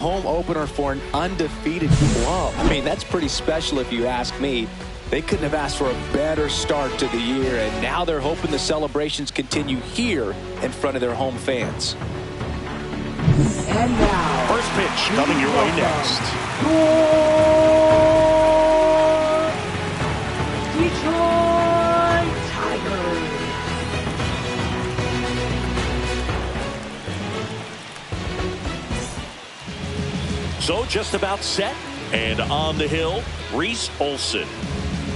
Home opener for an undefeated club. I mean, that's pretty special if you ask me. They couldn't have asked for a better start to the year, and now they're hoping the celebrations continue here in front of their home fans. And now, first pitch coming your way next. Detroit Tigers. So just about set and on the hill, Reese Olson.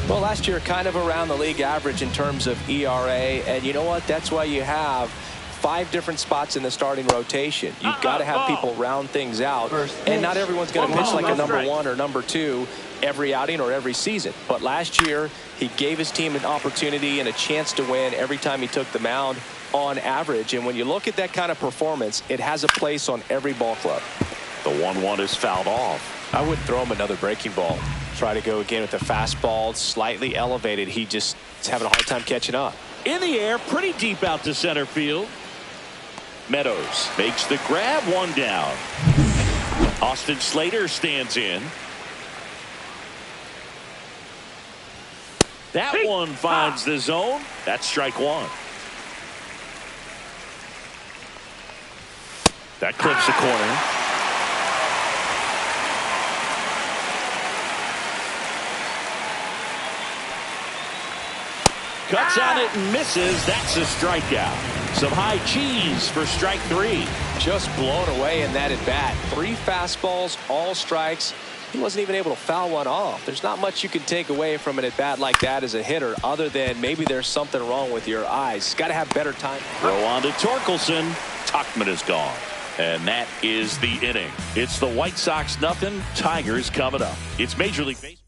Well, last year kind of around the league average in terms of ERA, and you know what? That's why you have 5 different spots in the starting rotation. You've got to have people round things out, and not everyone's going to pitch like a number 1 or number 2 every outing or every season. But last year, he gave his team an opportunity and a chance to win every time he took the mound on average. And when you look at that kind of performance, it has a place on every ball club. The 1-1 is fouled off. I wouldn't throw him another breaking ball. Try to go again with the fastball, slightly elevated. He just is having a hard time catching up. In the air, pretty deep out to center field. Meadows makes the grab, 1 down. Austin Slater stands in. That one finds the zone. That's strike 1. That clips the corner. Cuts on it and misses. That's a strikeout. Some high cheese for strike 3. Just blown away in that at bat. 3 fastballs, all strikes. He wasn't even able to foul one off. There's not much you can take away from an at bat like that as a hitter, other than maybe there's something wrong with your eyes. Got to have better time. Throw on to Torkelson. Tuchman is gone. And that is the inning. It's the White Sox nothing. Tigers coming up. It's Major League Baseball.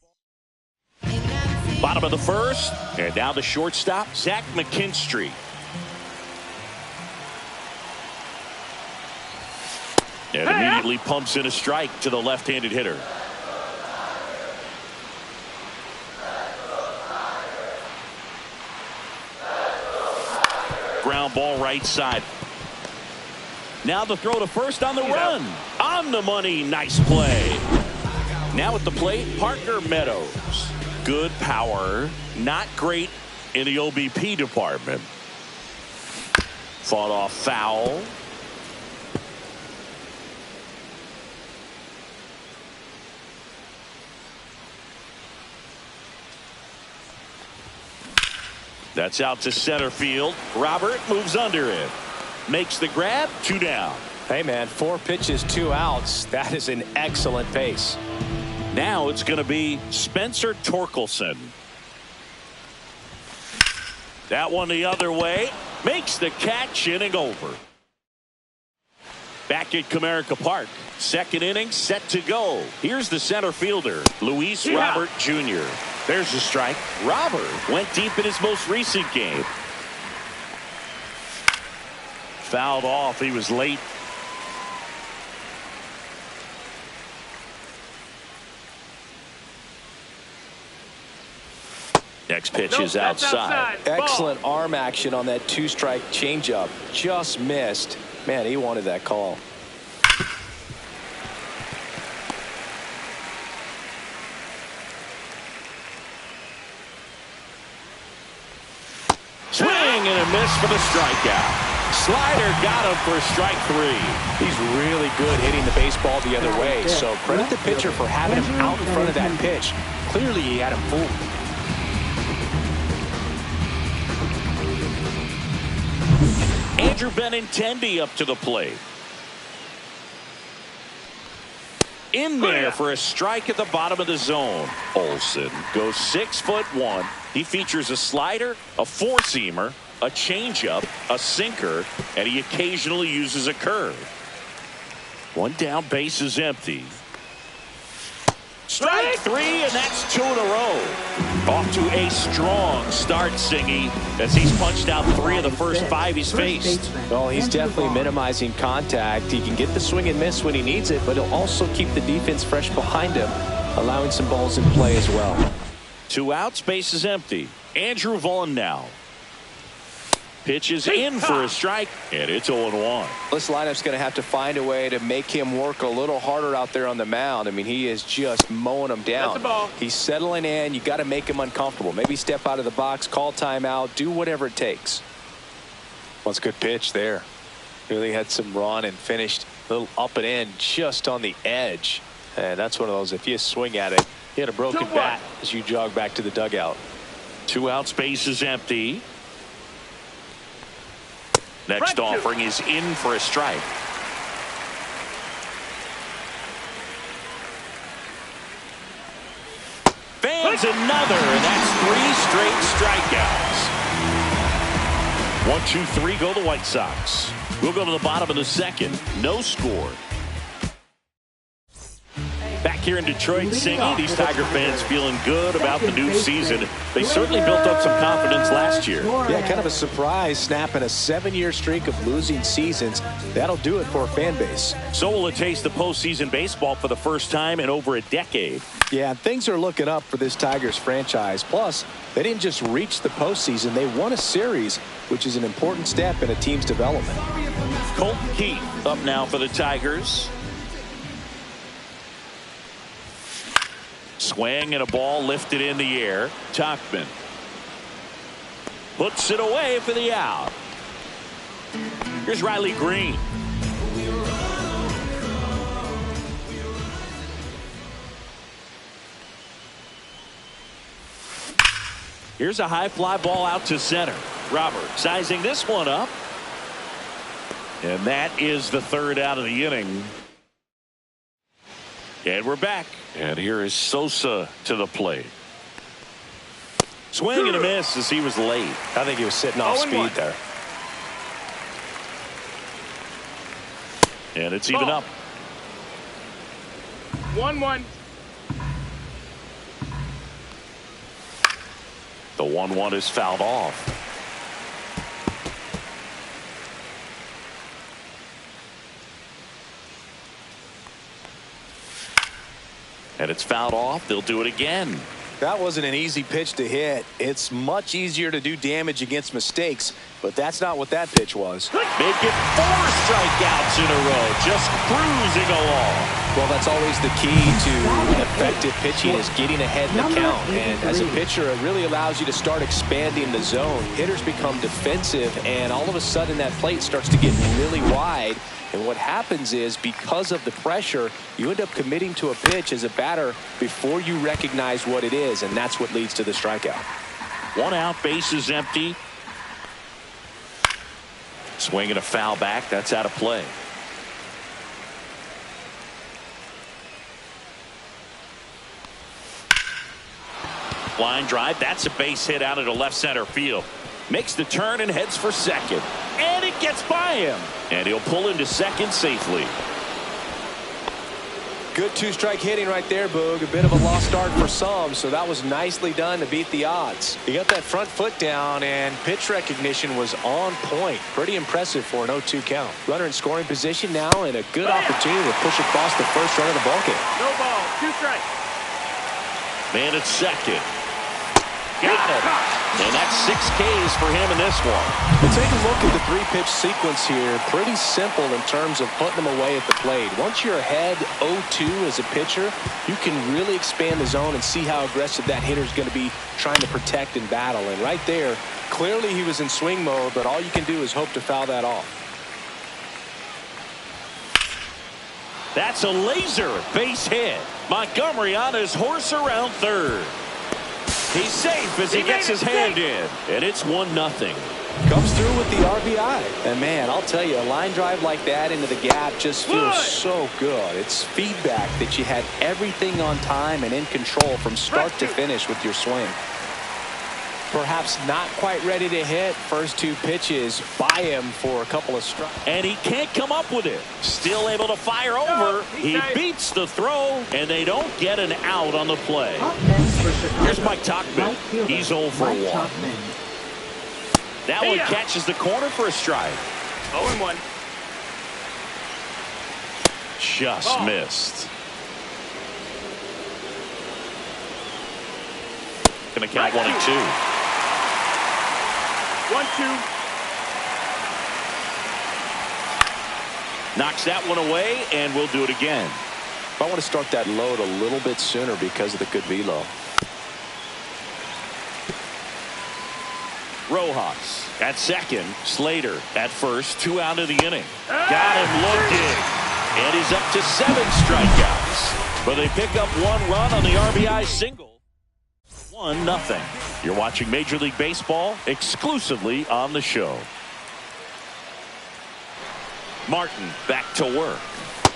Bottom of the first, and now the shortstop, Zach McKinstry. And immediately pumps in a strike to the left-handed hitter. Ground ball right side. Now the throw to first on the run. On the money, nice play. Now at the plate, Parker Meadows. Good power, not great in the OBP department. Fought off foul. That's out to center field. Robert moves under it. Makes the grab, 2 down. Hey, man, 4 pitches, 2 outs. That is an excellent pace. Now it's going to be Spencer Torkelson. That one the other way. Makes the catch, inning over. Back at Comerica Park. Second inning set to go. Here's the center fielder, Luis Robert Jr. There's a strike. Robert went deep in his most recent game. Fouled off. He was late. Next pitch is outside. Excellent arm action on that 2-strike changeup. Just missed. Man, he wanted that call. Swing and a miss for the strikeout. Slider got him for strike 3. He's really good hitting the baseball the other way. So credit the pitcher for having him out in front of that pitch. Clearly he had him fooled. Andrew Benintendi up to the plate. In there for a strike at the bottom of the zone. Olson goes 6'1". He features a slider, a 4-seamer, a changeup, a sinker, and he occasionally uses a curve. 1 down, base is empty. Strike 3, and that's 2 in a row. Off to a strong start, Singy, as he's punched out 3 of the first 5 he's faced. Well, he's definitely minimizing contact. He can get the swing and miss when he needs it, but he'll also keep the defense fresh behind him, allowing some balls in play as well. 2 outs, base is empty. Andrew Vaughn now. Pitch is in for a strike, and it's 0-1. This lineup's going to have to find a way to make him work a little harder out there on the mound. I mean, he is just mowing them down. He's settling in. You got to make him uncomfortable. Maybe step out of the box, call timeout, do whatever it takes. Well, it's a good pitch there. Really had some run and finished a little up and in just on the edge. And that's one of those, if you swing at it, you hit a broken bat as you jog back to the dugout. 2 out, space is empty. Next offering is in for a strike. Fans another, and that's 3 straight strikeouts. 1-2-3 go the White Sox. We'll go to the bottom of the second. No score. Back here in Detroit, Singy, these Tiger fans feeling good about the new season. They certainly built up some confidence last year. Yeah, kind of a surprise, snapping a 7-year streak of losing seasons. That'll do it for a fan base. So will it taste the postseason baseball for the first time in over a decade. Yeah, things are looking up for this Tigers franchise. Plus, they didn't just reach the postseason, they won a series, which is an important step in a team's development. Colton Keith up now for the Tigers. Swing and a ball lifted in the air. Tauchman puts it away for the out. Here's Riley Green. Here's a high fly ball out to center. Robert sizing this one up. And that is the 3rd out of the inning. And we're back. And here is Sosa to the plate. Swing and a miss as he was late. I think he was sitting off speed there. And it's even up. 1-1. The 1-1 is fouled off. And it's fouled off. They'll do it again. That wasn't an easy pitch to hit. It's much easier to do damage against mistakes, but that's not what that pitch was. Make it 4 strikeouts in a row, just cruising along. Well, that's always the key to effective pitching, is getting ahead in the count. And as a pitcher, it really allows you to start expanding the zone. Hitters become defensive, and all of a sudden that plate starts to get really wide. And what happens is, because of the pressure, you end up committing to a pitch as a batter before you recognize what it is, and that's what leads to the strikeout. 1 out, base is empty. Swinging a foul back, that's out of play. Line drive, that's a base hit out into left center field. Makes the turn and heads for second. And it gets by him. And he'll pull into second safely. Good 2-strike hitting right there, Boog. A bit of a lost start for some, so that was nicely done to beat the odds. He got that front foot down, and pitch recognition was on point. Pretty impressive for an 0-2 count. Runner in scoring position now, and a good opportunity to push across the first run of the ballgame. No ball. 2 strikes. Man at second. Got it. And that's 6 Ks for him in this one. We'll take a look at the 3-pitch sequence here. Pretty simple in terms of putting them away at the plate. Once you're ahead 0-2 as a pitcher, you can really expand the zone and see how aggressive that hitter is going to be trying to protect and battle. And right there, clearly he was in swing mode, but all you can do is hope to foul that off. That's a laser base hit. Montgomery on his horse around third. He's safe as he gets his hand in. And it's 1-0. Comes through with the RBI. And man, I'll tell you, a line drive like that into the gap just feels so good. It's feedback that you had everything on time and in control from start to finish with your swing. Perhaps not quite ready to hit. First 2 pitches by him for a couple of strikes. And he can't come up with it. Still able to fire over. He beats the throw, and they don't get an out on the play. Here's Mike Tauchman. He's 0 for 1. That one catches the corner for a strike. 0-1. Just missed. Gonna count 1-2. 1-2. Knocks that one away, and we'll do it again. I want to start that load a little bit sooner because of the good velo. Rojas at second. Slater at first. 2 out of the inning. Got him looking. And he's up to 7 strikeouts. But they pick up 1 run on the RBI single. 1-0. You're watching Major League Baseball exclusively on the show. Martin back to work.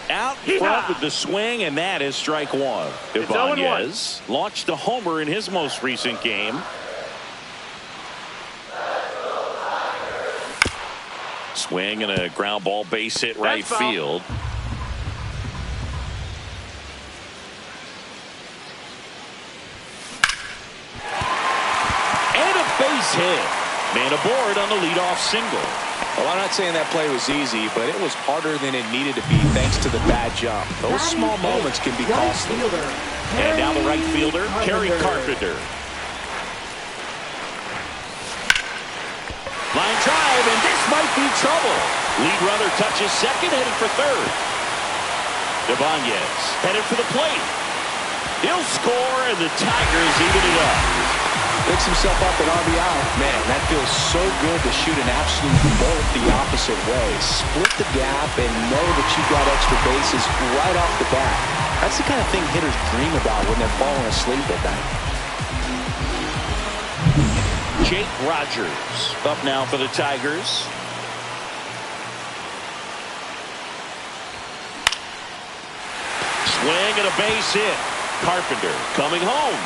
Out front with the swing, and that is strike 1. Ibanez launched a homer in his most recent game. Swing and a ground ball base hit right field. And a base hit. Man aboard on the leadoff single. Well, I'm not saying that play was easy, but it was harder than it needed to be thanks to the bad jump. Those small moments can be costly. And now the right fielder, Kerry Carpenter. Line drive, and this might be trouble. Lead runner touches second, heading for third. Ibanez headed for the plate. He'll score, and the Tigers even it up. Picks himself up at RBI. Man, that feels so good to shoot an absolute bolt the opposite way. Split the gap and know that you've got extra bases right off the bat. That's the kind of thing hitters dream about when they're falling asleep at night. Jake Rogers up now for the Tigers. Swing and a base hit. Carpenter coming home.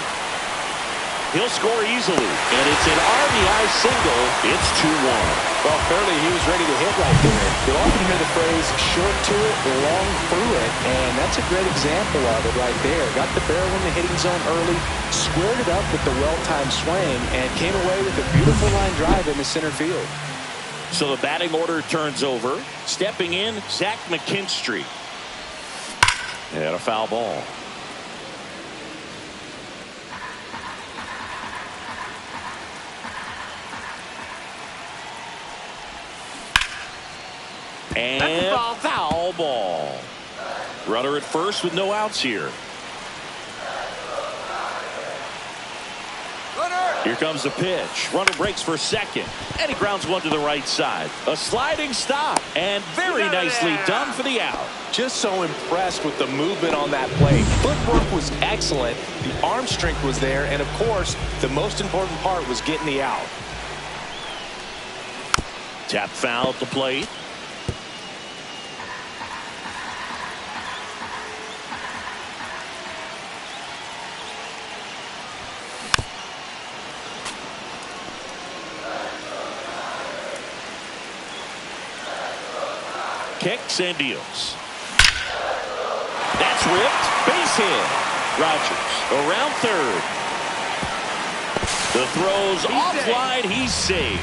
He'll score easily, and it's an RBI single. It's 2-1. Well, fairly, he was ready to hit right there. You'll often hear the phrase, short to it, long through it, and that's a great example of it right there. Got the barrel in the hitting zone early, squared it up with the well-timed swing, and came away with a beautiful line drive in the center field. So the batting order turns over. Stepping in, Zach McKinstry. And a foul ball. And foul ball. Runner at first with no outs here. Here comes the pitch. Runner breaks for second, and he grounds one to the right side. A sliding stop, and very nicely done for the out. Just so impressed with the movement on that play. Footwork was excellent. The arm strength was there, and of course, the most important part was getting the out. Tap foul at the plate. Kicks and deals. That's ripped. Base hit. Rogers around third. The throw's offline. He's saved.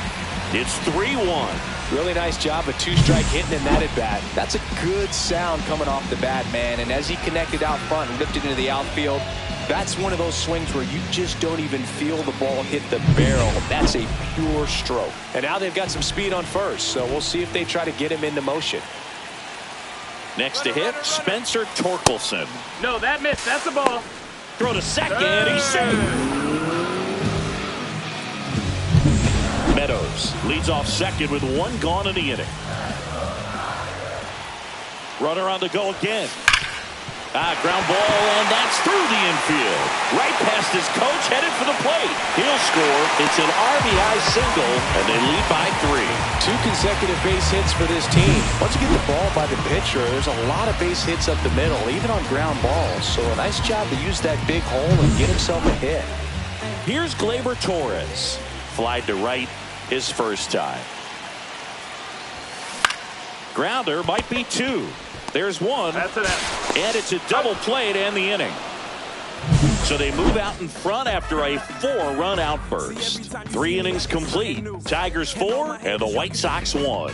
It's 3-1. Really nice job of two-strike hitting in that at-bat. That's a good sound coming off the bat, man. And as he connected out front and lifted into the outfield, that's one of those swings where you just don't even feel the ball hit the barrel. That's a pure stroke. And now they've got some speed on first, so we'll see if they try to get him into motion. Next to hit, Spencer Torkelson. No, that missed. That's a ball. Throw to second. He's safe. Meadows leads off second with 1 gone in the inning. Runner on the go again. Ground ball, and that's through the infield. Right past his coach, headed for the plate. He'll score. It's an RBI single, and they lead by 3. 2 consecutive base hits for this team. Once you get the ball by the pitcher, there's a lot of base hits up the middle, even on ground balls. So a nice job to use that big hole and get himself a hit. Here's Gleyber Torres. Flied to right his first time. Grounder might be 2. There's 1. That's an out. And it's a double play to end the inning. So they move out in front after a 4-run outburst. 3 innings complete. Tigers 4 and the White Sox 1.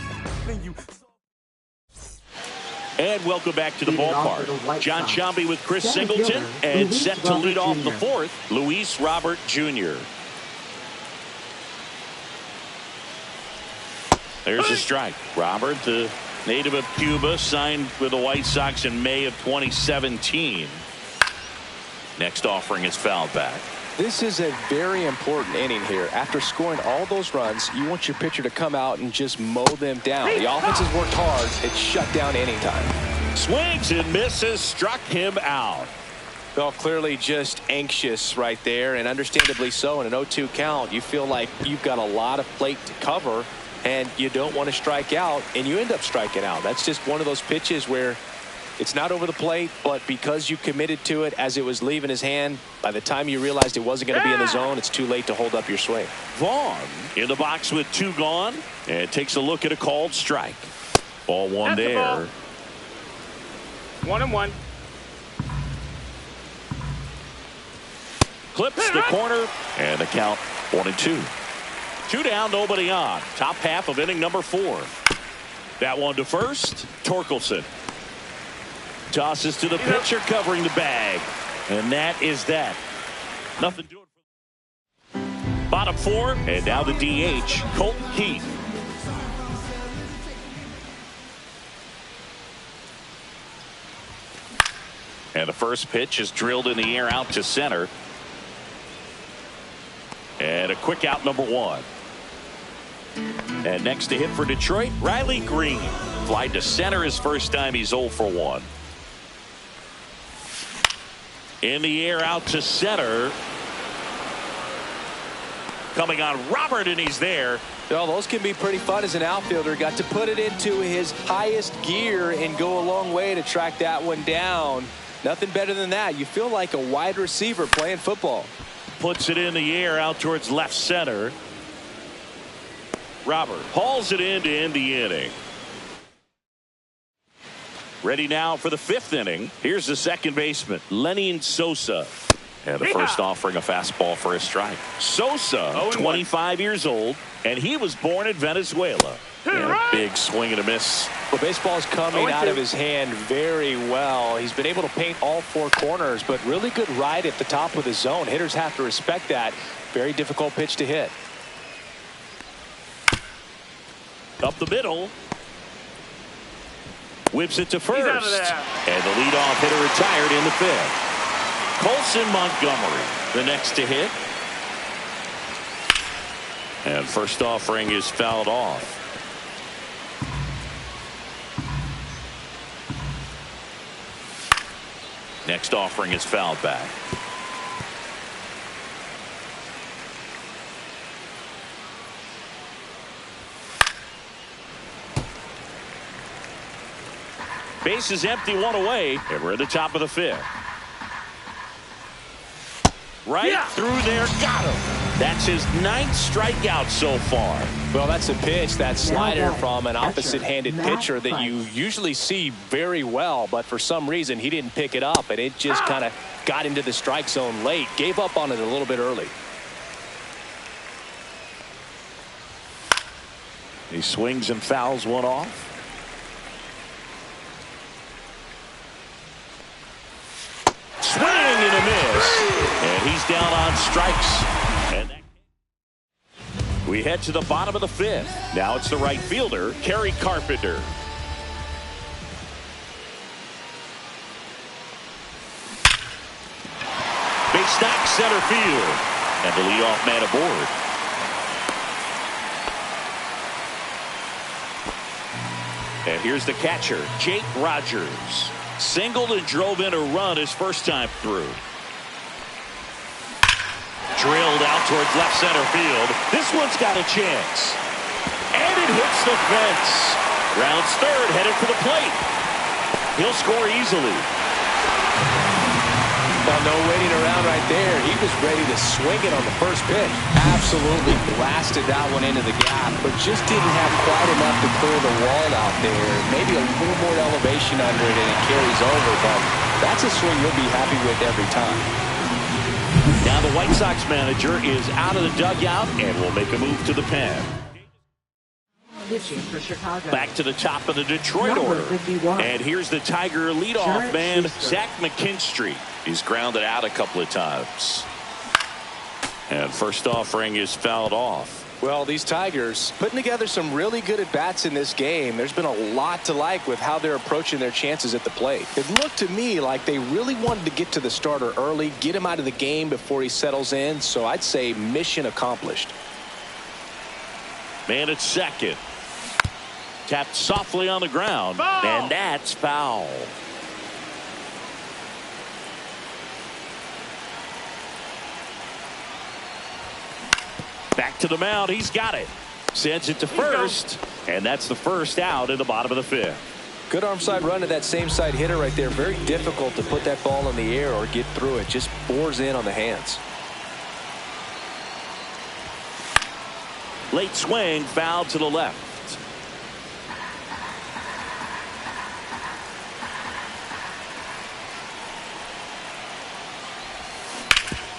And welcome back to the ballpark. John Sciambi with Chris Singleton, and set to lead off the 4th, Luis Robert Jr. There's a strike. Robert, the Native of Cuba, signed with the White Sox in May of 2017. Next offering is fouled back. This is a very important inning here. After scoring all those runs, you want your pitcher to come out and just mow them down. The offense has worked hard. It's shut down inning time. Swings and misses, struck him out. Well, clearly just anxious right there, and understandably so. In an 0-2 count, you feel like you've got a lot of plate to cover, and you don't want to strike out, and you end up striking out. That's just one of those pitches where it's not over the plate, but because you committed to it as it was leaving his hand, by the time you realized it wasn't going to be in the zone, it's too late to hold up your swing. Vaughn in the box with 2 gone, and takes a look at a called strike. Ball 1 That's there. 1-1. Clips the corner, and the count 1-2. 2 down, nobody on. Top half of inning number 4. That one to first. Torkelson tosses to the pitcher, covering the bag, and that is that. Nothing doing. Bottom 4, and now the DH, Colton Keith. And the first pitch is drilled in the air out to center. And a quick out, number 1. And next to hit for Detroit, Riley Green. Fly to center his first time. He's 0 for 1. In the air out to center. Coming on Robert, and he's there. Well, those can be pretty fun as an outfielder. Got to put it into his highest gear and go a long way to track that one down. Nothing better than that. You feel like a wide receiver playing football. Puts it in the air out towards left center. Robert hauls it in to end the inning. Ready now for the 5th inning. Here's the second baseman, Lenyn Sosa. And the first offering, a fastball for a strike. Sosa, 25 years old, and he was born in Venezuela. And a big swing and a miss. Well, baseball's coming out of his hand very well. He's been able to paint all 4 corners, but really good ride at the top of the zone. Hitters have to respect that. Very difficult pitch to hit. Up the middle. Whips it to first. He's out of there. And the leadoff hitter retired in the 5th. Colson Montgomery, the next to hit. And first offering is fouled off. Next offering is fouled back. Base is empty, 1 away, and we're at the top of the 5th. Right through there, got him. That's his 9th strikeout so far. Well, that's a pitch, that slider from an opposite-handed pitcher that you usually see very well, but for some reason he didn't pick it up, and it just kind of got into the strike zone late. Gave up on it a little bit early. He swings and fouls one off. Swing and a miss, and he's down on strikes. And we head to the bottom of the 5th. Now it's the right fielder, Kerry Carpenter. Big stack center field, and the leadoff man aboard. And here's the catcher, Jake Rogers. Singled and drove in a run his first time through. Drilled out towards left center field. This one's got a chance. And it hits the fence. Rounds third, headed for the plate. He'll score easily. Well, no waiting around right there. He was ready to swing it on the first pitch. Absolutely blasted that one into the gap, but just didn't have quite enough to clear the wall out there. Maybe a little more elevation under it and it carries over, but that's a swing you'll be happy with every time. Now the White Sox manager is out of the dugout and will make a move to the pen. Pitching for Chicago. Back to the top of the Detroit order. 51. And here's the Tiger leadoff Jarrett man, Schuster. Zach McKinstry. He's grounded out a couple of times. And first offering is fouled off. Well, these Tigers putting together some really good at-bats in this game. There's been a lot to like with how they're approaching their chances at the plate. It looked to me like they really wanted to get to the starter early, get him out of the game before he settles in. So I'd say mission accomplished. Man at second. Tapped softly on the ground. Foul. And that's foul. Back to the mound. He's got it. Sends it to first. And that's the first out in the bottom of the fifth. Good arm side run to that same side hitter right there. Very difficult to put that ball in the air or get through it. Just bores in on the hands. Late swing, foul to the left.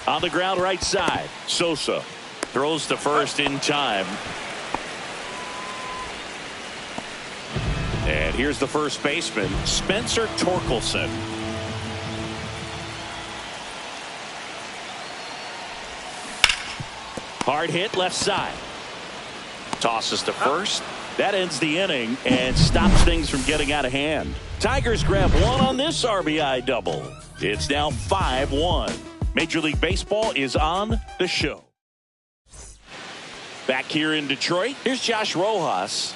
On the ground right side. Sosa throws to first in time. And here's the first baseman, Spencer Torkelson. Hard hit left side. Tosses to first. That ends the inning and stops things from getting out of hand. Tigers grab one on this RBI double. It's now 5-1. Major League Baseball is on the show. Back here in Detroit, here's Josh Rojas.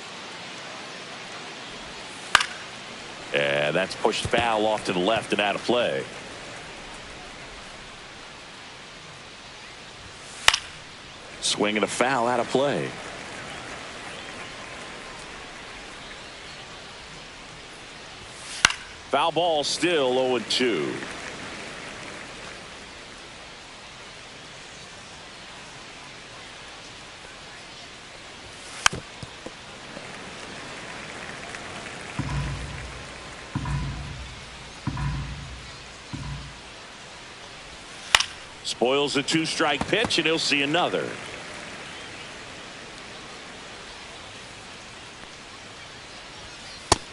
And that's pushed foul off to the left and out of play. Swing and a foul out of play. Foul ball still 0-2. Spoils a two-strike pitch, and he'll see another.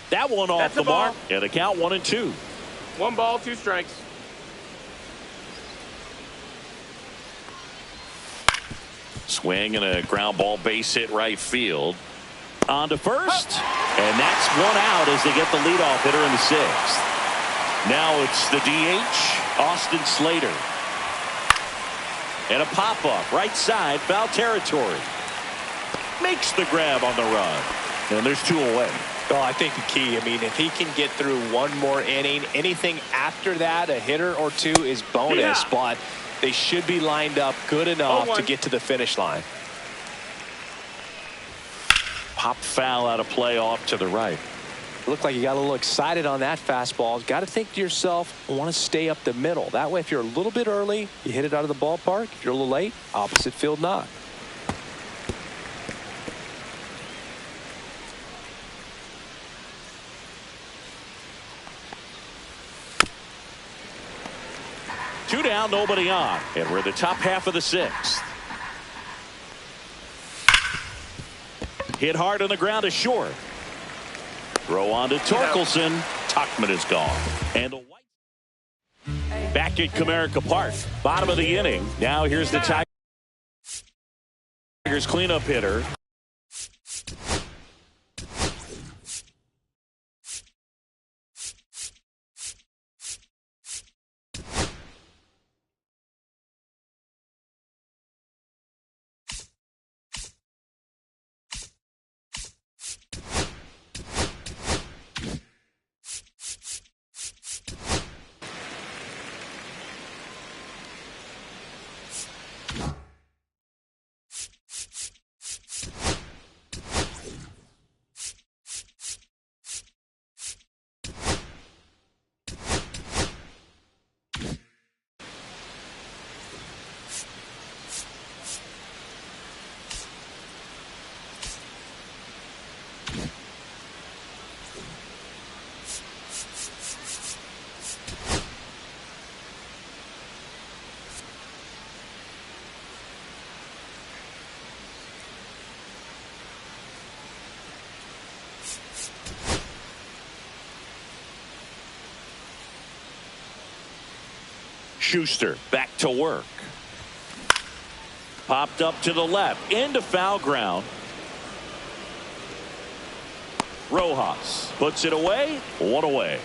That one off the mark. And the count 1-2. 1 ball, 2 strikes. Swing and a ground ball base hit right field. On to first. And that's 1 out as they get the leadoff hitter in the 6th. Now it's the DH, Austin Slater. And a pop-up right side, foul territory. Makes the grab on the run. And there's 2 away. Well, I think the key, I mean, if he can get through 1 more inning, anything after that, a hitter or 2 is bonus, but they should be lined up good enough to get to the finish line. Pop foul out of play off to the right. Looked like you got a little excited on that fastball. Got to think to yourself, I want to stay up the middle. That way, if you're a little bit early, you hit it out of the ballpark. If you're a little late, opposite field knock. Two down, nobody on. And we're in the top half of the 6th. Hit hard on the ground to short. Throw on to Torkelson. Tuchman is gone. And the White back at Comerica Park. Bottom of the inning. Now here's the Tigers cleanup hitter. Schuster back to work. Popped up to the left into foul ground. Rojas puts it away. One away.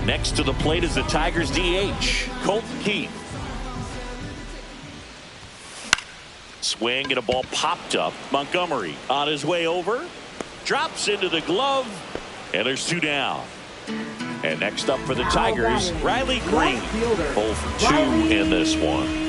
Next to the plate is the Tigers DH, Colton Keith. Swing and a ball popped up. Montgomery on his way over. Drops into the glove. And there's 2 down. And next up for the Tigers, Riley Green. 0 for 2 in this one.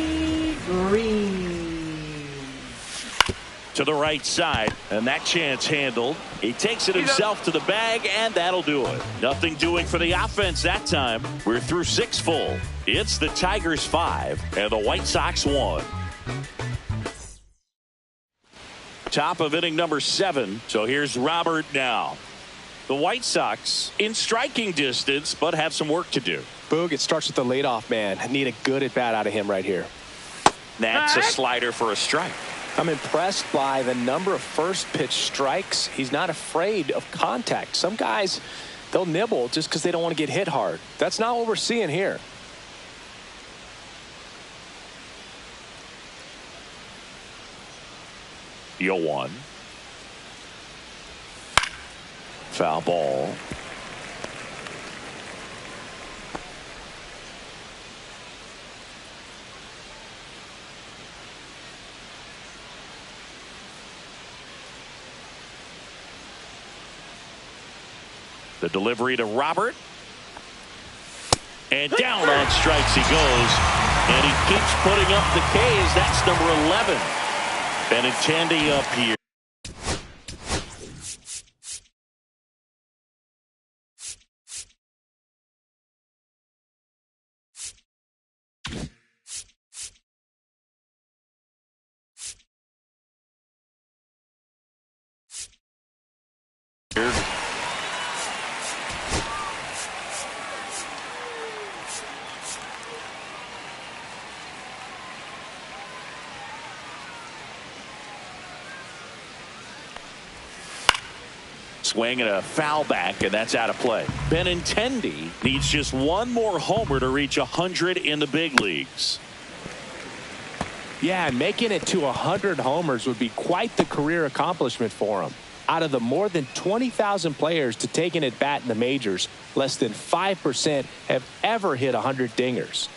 To the right side, and that chance handled. He takes it himself to the bag, and that'll do it. Nothing doing for the offense that time. We're through 6 full. It's the Tigers 5 and the White Sox 1. Top of inning number 7. So here's Robert now. The White Sox in striking distance, but have some work to do. Boog, it starts with the leadoff man. I need a good at bat out of him right here. That's a slider for a strike. I'm impressed by the number of first pitch strikes. He's not afraid of contact. Some guys, they'll nibble just because they don't want to get hit hard. That's not what we're seeing here. The 0-1. Foul ball. The delivery to Robert. And down on strikes he goes. And he keeps putting up the Ks. That's number 11. Benintendi up here. Swing and a foul back, and that's out of play. Benintendi needs just one more homer to reach 100 in the big leagues. Yeah, and making it to 100 homers would be quite the career accomplishment for him. Out of the more than 20,000 players to take an at bat in the majors, less than 5% have ever hit 100 dingers.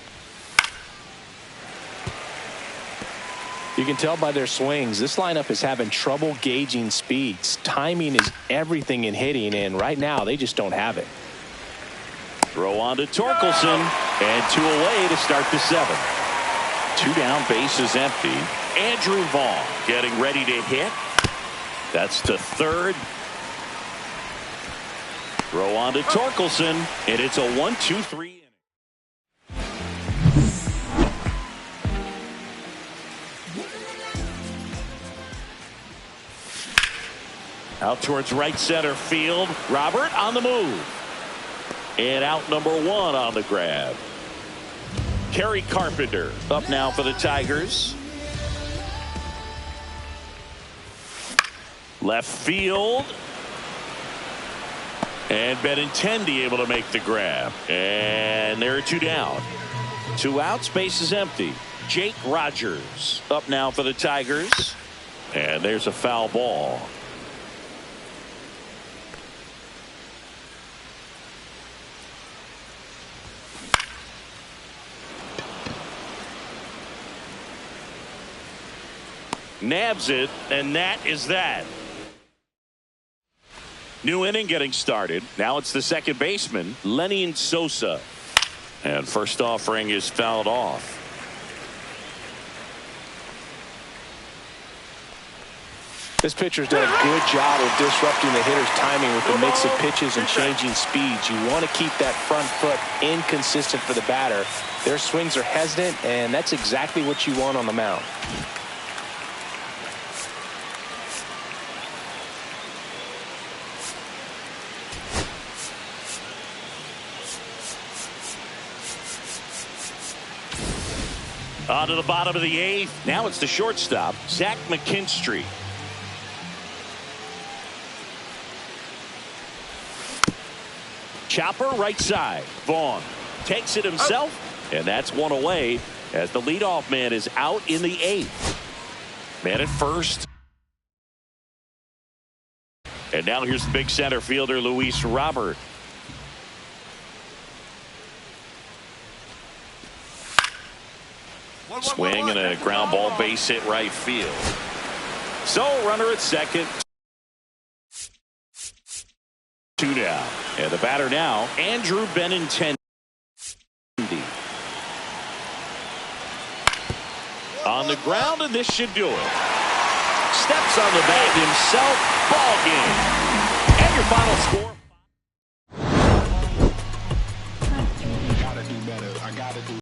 You can tell by their swings, this lineup is having trouble gauging speeds. Timing is everything in hitting, and right now they just don't have it. Throw on to Torkelson, and 2 away to start the 7th. 2 down, bases empty. Andrew Vaughn getting ready to hit. That's to third. Throw on to Torkelson, and it's a 1-2-3. Out towards right center field. Robert on the move. And out number 1 on the grab. Kerry Carpenter up now for the Tigers. Left field. And Benintendi able to make the grab. And there are 2 down. 2 outs, base is empty. Jake Rogers up now for the Tigers. And there's a foul ball. Nabs it, and that is that. New inning getting started. Now it's the second baseman, Lenyn Sosa. And first offering is fouled off. This pitcher's done a good job of disrupting the hitter's timing with the mix of pitches and changing speeds. You want to keep that front foot inconsistent for the batter. Their swings are hesitant, and that's exactly what you want on the mound. On to the bottom of the 8th. Now it's the shortstop, Zach McKinstry. Chopper right side. Vaughn takes it himself, and that's 1 away as the leadoff man is out in the 8th. Man at first. And now here's the big center fielder, Luis Robert. Swing and a ground ball, base hit right field. So runner at second. 2 down. And the batter now, Andrew Benintendi. On the ground, and this should do it. Steps on the bat himself. Ball game. And your final score.